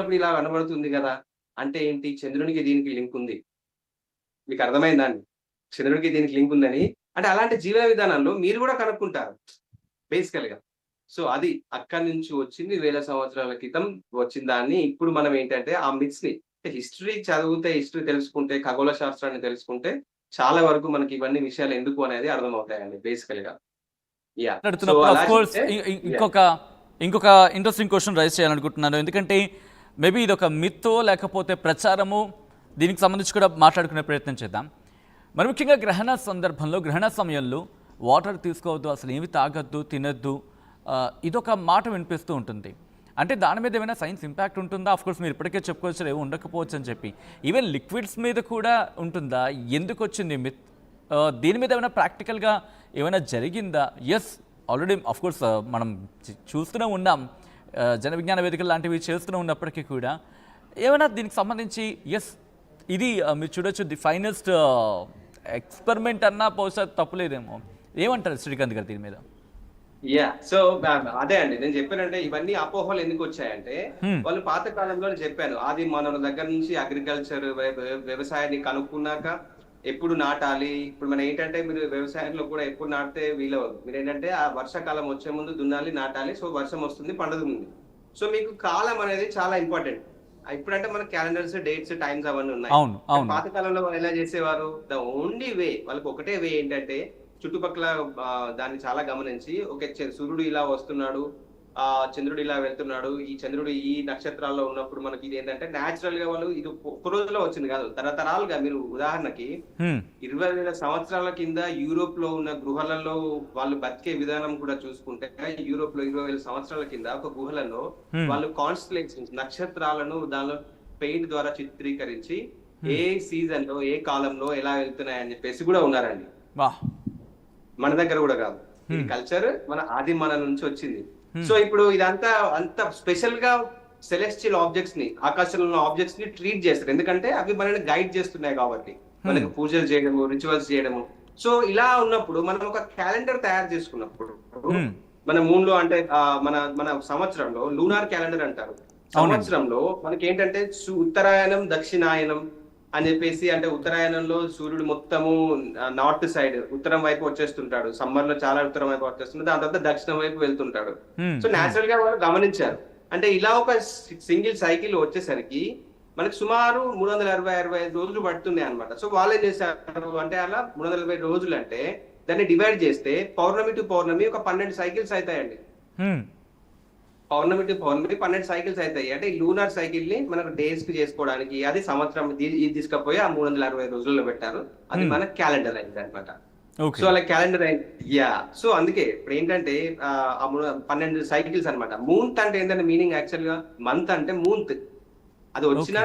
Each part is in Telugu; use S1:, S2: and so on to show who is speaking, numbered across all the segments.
S1: అప్పుడు ఇలా కనబడుతుంది కదా! అంటే ఏంటి? చంద్రునికి దీనికి లింక్ ఉంది. మీకు అర్థమైందా అండి? చంద్రుడికి దీనికి లింక్ ఉందని. అంటే అలాంటి జీవన విధానంలో మీరు గూడా కనుక్కుంటారు బేసికల్‌గా. సో, అది అక్కడి నుంచి వచ్చింది వేల సంవత్సరాల క్రితం వచ్చిన దాన్ని ఇప్పుడు మనం ఏంటంటే ఆ మిత్స్‌ని హిస్టరీ చదివితే, హిస్టరీ తెలుసుకుంటే, ఖగోళ శాస్త్రాన్ని తెలుసుకుంటే చాలా వరకు మనకి ఇవన్నీ విషయాలు ఎందుకు అనేది అర్థమవుతాయండి బేసికల్‌గా. యాహ్! సో,
S2: మాట్లాడుతున్నప్పుడు
S1: అలా
S2: ఆఫ్ కోర్స్
S1: చూస్తే యాహ్!
S2: ఇంకొక ఇంకొక ఇంట్రెస్టింగ్ క్వశ్చన్ రైజ్ చేయాలనుకుంటున్నాను. ఎందుకంటే మేబీ ఇది ఒక మిత్తో లేకపోతే ప్రచారము, దీనికి సంబంధించి కూడా మాట్లాడుకునే ప్రయత్నం చేద్దాం. మరి ముఖ్యంగా గ్రహణ సందర్భంలో, గ్రహణ సమయంలో వాటర్ తీసుకోవద్దు, అసలు ఏమి తాగొద్దు, తినొద్దు, ఇదొక మాట వినిపిస్తూ ఉంటుంది. అంటే దాని మీద ఏమైనా సైన్స్ ఇంపాక్ట్ ఉంటుందా? ఆఫ్ కోర్స్ మీరు ఇప్పటికే చెప్పుకోవచ్చు ఏమో ఉండకపోవచ్చు అని చెప్పి. ఈవెన్ లిక్విడ్స్ మీద కూడా ఉంటుందా? ఎందుకు వచ్చింది మిత్? దీని మీద ఏమైనా ప్రాక్టికల్గా ఏమైనా జరిగిందా? ఎస్, ఆల్రెడీ ఆఫ్ కోర్స్ మనం చూస్తూనే ఉన్నాం, జన విజ్ఞాన వేదికలు లాంటివి చేస్తూనే ఉన్నప్పటికీ కూడా ఏమైనా దీనికి సంబంధించి ఎస్ ఇది మీరు చూడొచ్చు ది ఫైనెస్ట్ ఎక్స్పెరిమెంట్ అన్నా బహుశా తప్పులేదేమో. ఏమంటారు శ్రీకాంత్ గారు దీని మీద?
S1: యాహ్! సో, అదే అండి. నేను చెప్పానంటే ఇవన్నీ అపోహలు ఎందుకొచ్చాయంటే, వాళ్ళు పాత కాలంలో నేను చెప్పాను. ఆది మానవుల దగ్గర నుంచి అగ్రికల్చర్ వ్యవసాయాన్ని కనుక్కున్నాక ఎప్పుడు నాటాలి? ఇప్పుడు మనం ఏంటంటే మీరు వ్యవసాయంలో కూడా ఎప్పుడు నాటితే వీలవ్వదు. మీరేంటంటే ఆ వర్షాకాలం వచ్చే ముందు దున్నాలి, నాటాలి. సో, వర్షం వస్తుంది, పండుతుంది. సో, మీకు కాలం అనేది చాలా ఇంపార్టెంట్. ఇప్పుడంటే మనకు క్యాలెండర్స్, డేట్స్, టైమ్స్ అవన్నీ ఉన్నాయి.
S2: అవును, అవును.
S1: పాత కాలంలో వాళ్ళు ఎలా చేసేవారు? ద ఓన్లీ వే వాళ్ళకి ఒకటే వే ఏంటంటే చుట్టుపక్కల దాన్ని చాలా గమనించి ఓకే సూర్యుడు ఇలా వస్తున్నాడు, చంద్రుడు ఇలా వెళ్తున్నాడు, ఈ చంద్రుడు ఈ నక్షత్రాల్లో ఉన్నప్పుడు మనకి ఇది ఏంటంటే నేచురల్ గా వాళ్ళు ఇది ఒక్క రోజులో వచ్చింది కాదు, తరతరాలుగా. మీరు ఉదాహరణకి 20,000 సంవత్సరాల కింద యూరోప్ లో ఉన్న గుహలలో వాళ్ళు బతికే విధానం కూడా చూసుకుంటే, యూరోప్ లో 20,000 సంవత్సరాల కింద ఒక గుహలలో వాళ్ళు కాన్స్టలేషన్స్ నక్షత్రాలను దానిలో పెయింట్ ద్వారా చిత్రీకరించి ఏ సీజన్ లో ఏ కాలంలో ఎలా వెళ్తున్నాయి అని చెప్పేసి కూడా ఉన్నారండి. మన దగ్గర కూడా కాదు. ఈ కల్చర్ మన ఆది మన నుంచి వచ్చింది. సో ఇప్పుడు ఇదంతా అంత స్పెషల్ గా సెలెస్టియల్ ఆబ్జెక్ట్స్ ని, ఆకాశంలో ఉన్న ఆబ్జెక్ట్స్ ని ట్రీట్ చేస్తారు. ఎందుకంటే అవి మనల్ని గైడ్ చేస్తున్నాయి కాబట్టి, మనకి పూజలు చేయడము, రిచువల్స్ చేయడము. సో ఇలా ఉన్నప్పుడు మనం ఒక క్యాలెండర్ తయారు చేసుకున్నప్పుడు మన మూన్ లో అంటే మన మన సంవత్సరంలో లూనార్ క్యాలెండర్ అంటారు. సంవత్సరంలో మనకి ఏంటంటే ఉత్తరాయణం, దక్షిణాయనం అని చెప్పేసి, అంటే ఉత్తరాయణంలో సూర్యుడు మొత్తము నార్త్ సైడ్ ఉత్తరం వైపు వచ్చేస్తుంటాడు. సమ్మర్ లో చాలా ఉత్తరం వైపు వచ్చేస్తుంటాడు. దాని తర్వాత దక్షిణం వైపు వెళ్తుంటాడు. సో నేచురల్ గా వాళ్ళు గమనించారు. అంటే ఇలా ఒక సింగిల్ సైకిల్ వచ్చేసరికి మనకి సుమారు 365 రోజులు పడుతున్నాయి అనమాట. సో వాళ్ళు ఏం చేశారు అంటే అలా 340 రోజులు అంటే దాన్ని డివైడ్ చేస్తే పౌర్ణమి టు పౌర్ణమి ఒక 12 సైకిల్స్ అవుతాయండి. పౌర్ణమి టు పౌర్ణమి 12 సైకిల్స్ అవుతాయి. అంటే ఈ లూనార్ సైకిల్ ని మనకు డేస్ కి చేసుకోవడానికి అది సంవత్సరం ఇది తీసుకపోయి ఆ 360 రోజుల్లో పెట్టారు. అది మన క్యాలెండర్ అయింది అనమాట. సో అలా క్యాలెండర్ అయింది. యా, సో అందుకే ఇప్పుడు ఏంటంటే 12 సైకిల్స్ అనమాట. మూన్త్ అంటే ఏంటంటే మీనింగ్ యాక్చువల్ గా మంత్ అంటే మూన్త్. అది వచ్చిన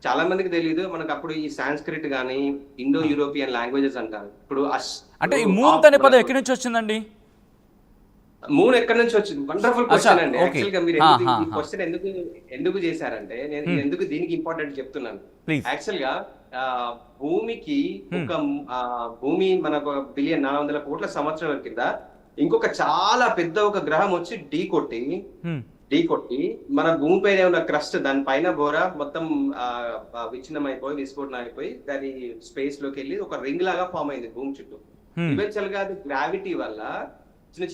S1: చాలా మందికి తెలియదు. మనకు అప్పుడు ఈ సాంస్క్రిట్ గానీ ఇండో యూరోపియన్ లాంగ్వేజెస్ అంటారు. ఇప్పుడు
S2: అంటే ఈ మూన్త్ అనే పదం ఎక్కడి నుంచి వచ్చిందండి?
S1: మూన్ ఎక్కడి నుంచి వచ్చింది? వండర్ఫుల్ క్వశ్చన్ అండి. యాక్చువల్ గా మీరు ఈ క్వశ్చన్ ఎందుకు చేశారంటే నేను ఎందుకు దీనికి ఇంపార్టెంట్ చెప్తున్నాను. యాక్చువల్ గా భూమికి ఒక భూమి మనకు 1,400,000,000 కోట్ల సంవత్సరాల కింద ఇంకొక చాలా పెద్ద ఒక గ్రహం వచ్చి ఢీ కొట్టి మన భూమి పైన ఉన్న క్రస్ట్ దాని పైన బోర మొత్తం విచ్ఛిన్నం అయిపోయి, విస్ఫోటనం అయిపోయి దాని స్పేస్ లోకి వెళ్ళి ఒక రింగ్ లాగా ఫామ్ అయింది భూమి చుట్టూ. ఈవెన్చువల్ గా అది గ్రావిటీ వల్ల చిన్న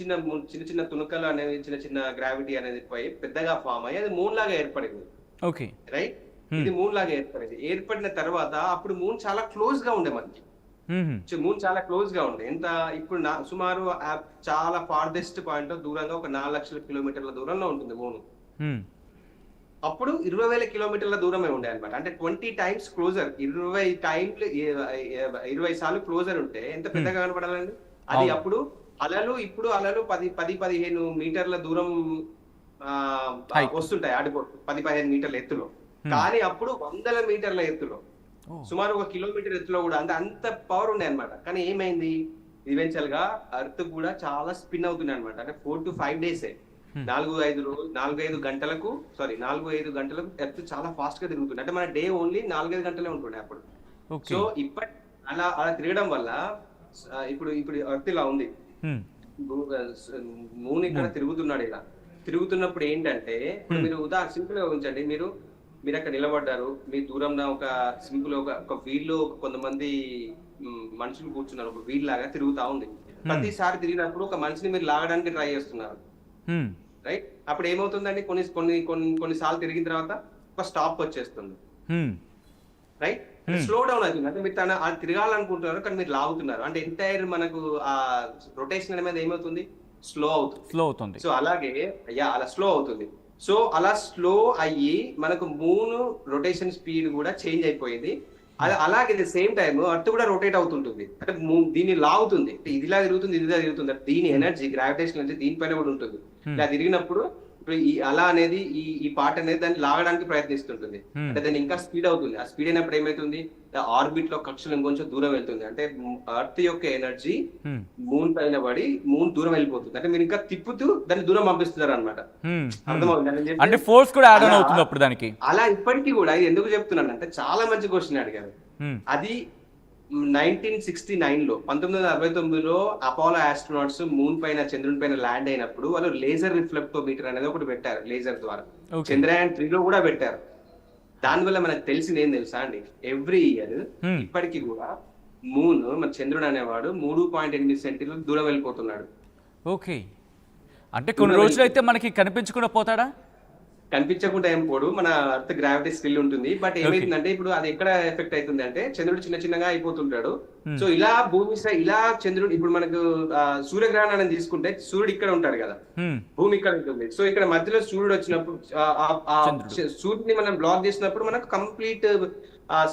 S1: చిన్న తునకలు అనేవి, చిన్న చిన్న గ్రావిటీ అనేది పోయి పెద్దగా ఫామ్ అయ్యి అది మూన్ లాగా ఏర్పడింది. Okay, right. ఇది మూన్ లాగా ఏర్పడింది. ఏర్పడిన తర్వాత అప్పుడు మూన్ చాలా క్లోజ్ గా ఉండే మనకి. మూన్ చాలా క్లోజ్ గా ఉండే. ఎంత ఇప్పుడు సుమారు చాలా ఫార్దెస్ట్ పాయింట్ దూరంగా ఒక 4,00,000 కిలోమీటర్ల దూరంలో ఉంటుంది మూన్. అప్పుడు 20,000 కిలోమీటర్ల దూరమే ఉండే అనమాట. అంటే 20 టైమ్స్ క్లోజర్. 20 సార్లు క్లోజర్ ఉంటే ఎంత పెద్దగా కనపడాలండి అది. అప్పుడు ఇప్పుడు అలలు 10-15 మీటర్ల దూరం వస్తుంటాయి. ఆడిపో 10-15 మీటర్ల ఎత్తులో. కానీ అప్పుడు 100 మీటర్ల ఎత్తులో, సుమారు 1 కిలోమీటర్ ఎత్తులో కూడా అంత పవర్ ఉండే అనమాట. కానీ ఏమైంది, ఈవెన్చువల్ గా అర్త్ కూడా చాలా స్పిన్ అవుతుంది అనమాట. అంటే 4 to 5 డేస్ 4-5 గంటలకు ఎర్త్ చాలా ఫాస్ట్ గా తిరుగుతుంది. అంటే మన డే ఓన్లీ 4-5 గంటలే ఉంటుండే అప్పుడు. సో ఇప్పటి అలా తిరగడం వల్ల ఇప్పుడు ఎర్త్ ఇలా ఉంది, మూన్ ఇక్కడ తిరుగుతున్నాడు. ఇలా తిరుగుతున్నప్పుడు ఏంటంటే మీరు సింపుల్ గా ఉంచండి, మీరు మీరు అక్కడ నిలబడ్డారు, మీ దూరంలో ఒక సింపుల్ ఒక వీల్లో కొంతమంది మనుషులు కూర్చున్నారు, ఒక వీల్ లాగా తిరుగుతా ఉంది. ప్రతిసారి తిరిగినప్పుడు ఒక మనిషిని మీరు లాగడానికి ట్రై చేస్తున్నారు, రైట్? అప్పుడు ఏమవుతుందండి, కొన్నిసార్లు తిరిగిన తర్వాత ఒక స్టాప్ వచ్చేస్తుంది, రైట్? స్లో డౌన్ అవుతుంది. అంటే మీరు అది తిరగాలనుకుంటున్నారు కానీ మీరు లాగుతున్నారు, అంటే ఎంటైర్ మనకు ఆ రొటేషన్ అనేది ఏమవుతుంది, స్లో అవుతుంది. సో అలాగే అలా స్లో అవుతుంది. సో అలా స్లో అయ్యి మనకు మూన్ రొటేషన్ స్పీడ్ కూడా చేంజ్ అయిపోయింది. అలాగే ది సేమ్ టైమ్ అర్త్ కూడా రొటేట్ అవుతుంటుంది, అంటే దీన్ని లాగుతుంది, ఇదిలా తిరుగుతుంది, ఇదిలా తిరుగుతుంది. దీని ఎనర్జీ గ్రావిటేషన్ ఎనర్జీ దీనిపైన కూడా ఉంటుంది. ఇలా తిరిగినప్పుడు ఇప్పుడు అలా అనేది ఈ పార్ట్ అనేది దాన్ని లాగడానికి ప్రయత్నిస్తుంటుంది, అంటే దాన్ని ఇంకా స్పీడ్ అవుతుంది. ఆ స్పీడ్ అయినప్పుడు ఏమైతుంది, ఆర్బిట్ లో కక్షలు ఇంకొంచెం దూరం వెళ్తుంది, అంటే అర్త్ యొక్క ఎనర్జీ మూన్ పైన పడి మూన్ దూరం వెళ్ళిపోతుంది, అంటే మీరు ఇంకా తిప్పుతూ దాన్ని దూరం పంపిస్తున్నారు అనమాట. అర్థమవుతుంది
S2: అంటే ఫోర్స్ కూడా యాడ్ ఆన్ అవుతుంది అప్పుడు దానికి.
S1: అలా ఇప్పటికీ కూడా ఇది ఎందుకు చెప్తున్నాను అంటే, చాలా మంచి క్వశ్చన్ అడిగారు. అది 1969 లో 1969లో అపోలో ఆస్ట్రోనాట్స్ మూన్ పైన చంద్రుని పైన ల్యాండ్ అయినప్పుడు వాళ్ళు లేజర్ రిఫ్లెక్టోమీటర్ అనేది ఒకటి పెట్టారు, లేజర్ ద్వారా. చంద్రయాన్ 3 లో కూడా పెట్టారు. దానివల్ల మనకు తెలిసింది ఏం తెలుసా అండి, ఎవ్రీ ఇయర్ ఇప్పటికీ కూడా మూన్ మన చంద్రుడు అనేవాడు 3.8 సెంటీమీటర్లు దూరం వెళ్ళిపోతున్నాడు.
S2: ఓకే, అంటే కొన్ని రోజులు అయితే మనకి కనిపించకుండా పోతాడా?
S1: కనిపించకుండా ఏం పోడు, మన అర్త్ గ్రావిటీ స్టిల్ ఉంటుంది. బట్ ఏమైతుందంటే ఇప్పుడు అది ఎక్కడ ఎఫెక్ట్ అవుతుంది అంటే, చంద్రుడు చిన్నగా అయిపోతుంటాడు. సో ఇలా భూమి ఇలా చంద్రుడు, ఇప్పుడు మనకు సూర్యగ్రహణాన్ని తీసుకుంటే సూర్యుడు ఇక్కడ ఉంటాడు కదా, భూమి ఇక్కడ ఉంటుంది. సో ఇక్కడ మధ్యలో సూర్యుడు వచ్చినప్పుడు సూర్యుడిని మనం బ్లాక్ చేసినప్పుడు మనకు కంప్లీట్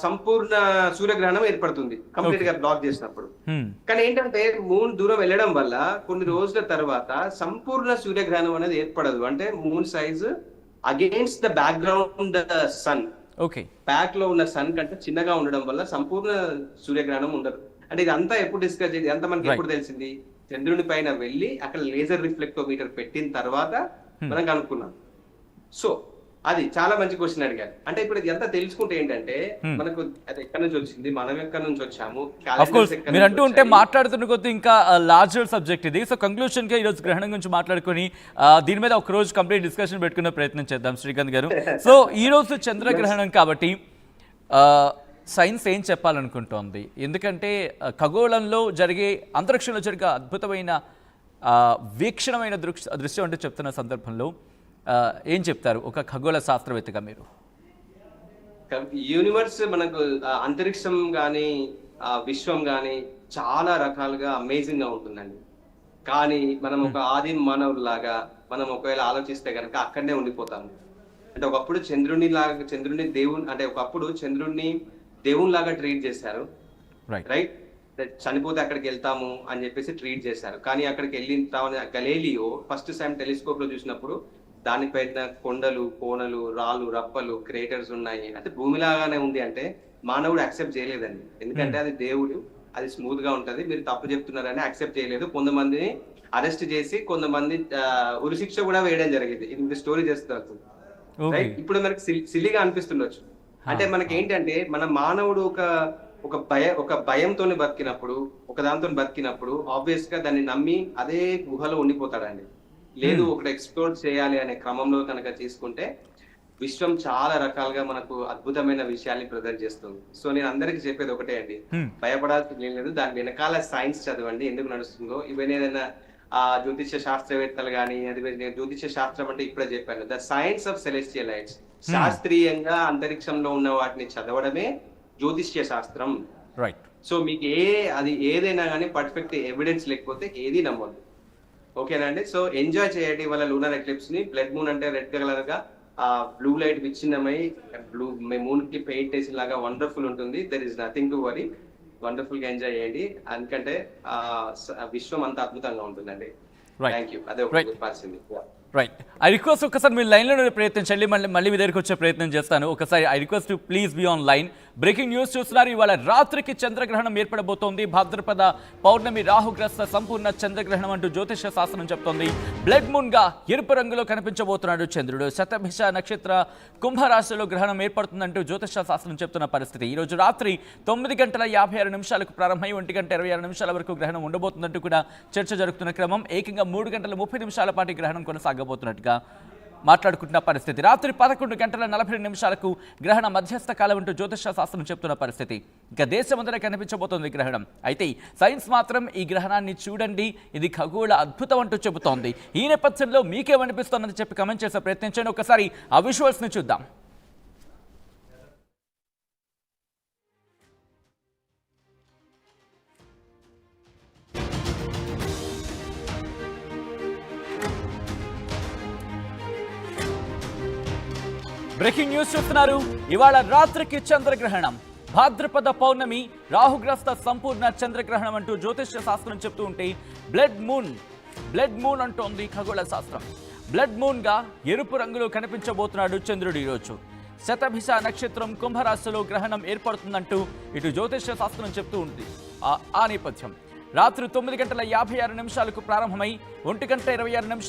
S1: సంపూర్ణ సూర్యగ్రహణం ఏర్పడుతుంది, కంప్లీట్ గా బ్లాక్ చేసినప్పుడు. కానీ ఏంటంటే మూన్ దూరం వెళ్ళడం వల్ల కొన్ని రోజుల తర్వాత సంపూర్ణ సూర్యగ్రహణం అనేది ఏర్పడదు. అంటే moon size against the background sun, okay, back లో ఉన్న సన్ కంటే చిన్నగా ఉండడం వల్ల సంపూర్ణ సూర్యగ్రహణం ఉండదు. అంటే ఇదంతా ఎప్పుడు డిస్కస్ చేసి అంతా మనకి ఎప్పుడు తెలిసింది, చంద్రుని పైన వెళ్ళి అక్కడ లేజర్ రిఫ్లెక్టోమీటర్ పెట్టిన తర్వాత మనం కనుక్కున్నాం. సో అది చాలా మంచి క్వశ్చన్ అడిగారు. అంటే ఇప్పుడు ఇది ఎంత తెలుసుకుంటే ఏంటంటే, మనకు అది ఎక్కడి నుంచి వచ్చింది, మనం ఎక్కడి నుంచి వచ్చాము,
S2: మీరు అంటూ ఉంటే మాట్లాడుతున్న కొద్ది ఇంకా లార్జర్ సబ్జెక్ట్ ఇది. సో కంక్లూషన్ గా ఈ రోజు గ్రహణం గురించి మాట్లాడుకుని దీని మీద ఒక రోజు కంప్లీట్ డిస్కషన్ పెట్టుకునే ప్రయత్నం చేద్దాం శ్రీకాంత్ గారు. సో ఈ రోజు చంద్రగ్రహణం కాబట్టి సైన్స్ ఏం చెప్పాలనుకుంటోంది, ఎందుకంటే ఖగోళంలో జరిగే అంతరిక్షంలో జరిగే అద్భుతమైన వీక్షణమైన దృశ్యం అంటే చెప్తున్న సందర్భంలో ఏం చెప్తారు ఒక ఖగోళ శాస్త్రవేత్తగా మీరు?
S1: యూనివర్స్ మనకు అంతరిక్షం గాని విశ్వం గాని చాలా రకాలుగా అమేజింగ్ గా ఉంటుందండి. కానీ మనం ఒక ఆది మానవులాగా మనం ఒకవేళ ఆలోచిస్తే కనుక అక్కడనే ఉండిపోతాము. అంటే ఒకప్పుడు చంద్రుని దేవుని, అంటే ఒకప్పుడు చంద్రుడిని దేవుని లాగా ట్రీట్ చేశారు, రైట్? చనిపోతే అక్కడికి వెళ్తాము అని చెప్పేసి ట్రీట్ చేశారు. కానీ అక్కడికి వెళ్ళిన గలీలియో ఫస్ట్ టైం టెలిస్కోప్ లో చూసినప్పుడు దానిపైన కొండలు, కోనలు, రాళ్ళు, రప్పలు, క్రేటర్స్ ఉన్నాయి, అంటే భూమిలాగానే ఉంది. అంటే మానవుడు యాక్సెప్ట్ చేయలేదండి, ఎందుకంటే అది దేవుడు, అది స్మూత్ గా ఉంటది, మీరు తప్పు చెప్తున్నారని యాక్సెప్ట్ చేయలేదు. కొంతమందిని అరెస్ట్ చేసి కొంతమంది ఉరిశిక్ష కూడా వేయడం జరిగింది. ఇది స్టోరీ చేస్తున్నారు, రైట్? ఇప్పుడు మనకి సిల్లిగా అనిపిస్తుండొచ్చు. అంటే మనకి ఏంటంటే, మన మానవుడు ఒక భయంతో బతికినప్పుడు, ఒక దాంతో బతికినప్పుడు ఆబ్వియస్ గా దాన్ని నమ్మి అదే గుహలో ఉండిపోతాడండి. లేదు ఒకటి ఎక్స్ప్లోర్ చేయాలి అనే క్రమంలో కనుక తీసుకుంటే విశ్వం చాలా రకాలుగా మనకు అద్భుతమైన విషయాల్ని ప్రజెంట్ చేస్తుంది. సో నేను అందరికి చెప్పేది ఒకటే అండి, భయపడాల్సింది లేదు. దాని వెనకాల సైన్స్ చదవండి, ఎందుకు నడుస్తుందో. ఇవన్నీ ఏదైనా జ్యోతిష్య శాస్త్రవేత్తలు కానీ, అది జ్యోతిష్య శాస్త్రం అంటే ఇప్పుడే చెప్పాను, the science of celestial lights, శాస్త్రీయంగా అంతరిక్షంలో ఉన్న వాటిని చదవడమే జ్యోతిష్య శాస్త్రం, రైట్? సో మీకు అది ఏదైనా కానీ పర్ఫెక్ట్ ఎవిడెన్స్ లేకపోతే ఏది నమ్మద్దు, ఓకేనా అండి? సో ఎంజాయ్ చేయండి వాళ్ళ లూనర్ ఎక్లిప్స్ ని. బ్లడ్ మూన్ అంటే రెడ్ కలర్ గా బ్లూ లైట్ విచ్ఛిన్నమై మూన్ కి పెయింట్ వేసిన లాగా వండర్ఫుల్ ఉంటుంది. There is nothing to worry, wonderful గా ఎంజాయ్ చేయండి. ఎందుకంటే విశ్వం అంతా అద్భుతంగా ఉంటుందండి. Thank you. అదే ఒకటి చెప్పాల్సింది.
S2: రైట్, ఐ రిక్వెస్ట్ ఒకసారి మీరు లైన్లో ప్రయత్నించండి, మళ్ళీ మీ దగ్గరికి వచ్చే ప్రయత్నం చేస్తాను. ఒకసారి I request please be online. Breaking news చూస్తున్నారు. ఇవాళ రాత్రికి చంద్రగ్రహణం ఏర్పడబోతోంది. భాద్రపద పౌర్ణమి రాహుగ్రస్త సంపూర్ణ చంద్రగ్రహణం అంటూ జ్యోతిష శాస్త్రం చెప్తోంది. బ్లడ్ మూన్ గా ఎరుపు రంగులో కనిపించబోతున్నాడు చంద్రుడు. శతభిష నక్షత్ర కుంభరాశిలో గ్రహణం ఏర్పడుతుందంటూ జ్యోతిష శాస్త్రం చెప్తున్న పరిస్థితి. ఈ రోజు రాత్రి 9:56 ప్రారంభమై 1:26 వరకు గ్రహణం ఉండబోతుందంటూ కూడా చర్చ జరుగుతున్న క్రమం. ఏకంగా 3:30 పాటు గ్రహణం కొనసాగబోతున్నట్టుగా మాట్లాడుకుంటున్న పరిస్థితి. రాత్రి 11:42 గ్రహణ మధ్యస్థ కాలం అంటూ జ్యోతిష శాస్త్రం చెప్తున్న పరిస్థితి. ఇక దేశమంతటా కనిపించబోతోంది గ్రహణం. అయితే సైన్స్ మాత్రం ఈ గ్రహణాన్ని చూడండి, ఇది ఖగోళ అద్భుతం అంటూ చెబుతోంది. ఈ నేపథ్యంలో మీకేమనిపిస్తోందని చెప్పి కమెంట్ చేసే ప్రయత్నించండి. ఒకసారి ఆ విజువల్స్ని చూద్దాం. బ్రేకింగ్ న్యూస్ చూస్తున్నారు. ఇవాళ రాత్రికి చంద్రగ్రహణం, భాద్రపద పౌర్ణమి, రాహుగ్రస్త సంపూర్ణ చంద్రగ్రహణం అంటూ జ్యోతిష్య శాస్త్రం చెప్తూ ఉంటే బ్లడ్ మూన్ అంటోంది ఖగోళ శాస్త్రం. బ్లడ్ మూన్ గా ఎరుపు రంగులో కనిపించబోతున్నాడు చంద్రుడు ఈరోజు. శతభిష నక్షత్రం కుంభరాశిలో గ్రహణం ఏర్పడుతుందంటూ ఇటు జ్యోతిష్య శాస్త్రం చెప్తూ ఉంది. ఆ నేపథ్యం రాత్రి 9:56 ప్రారంభమై 1:26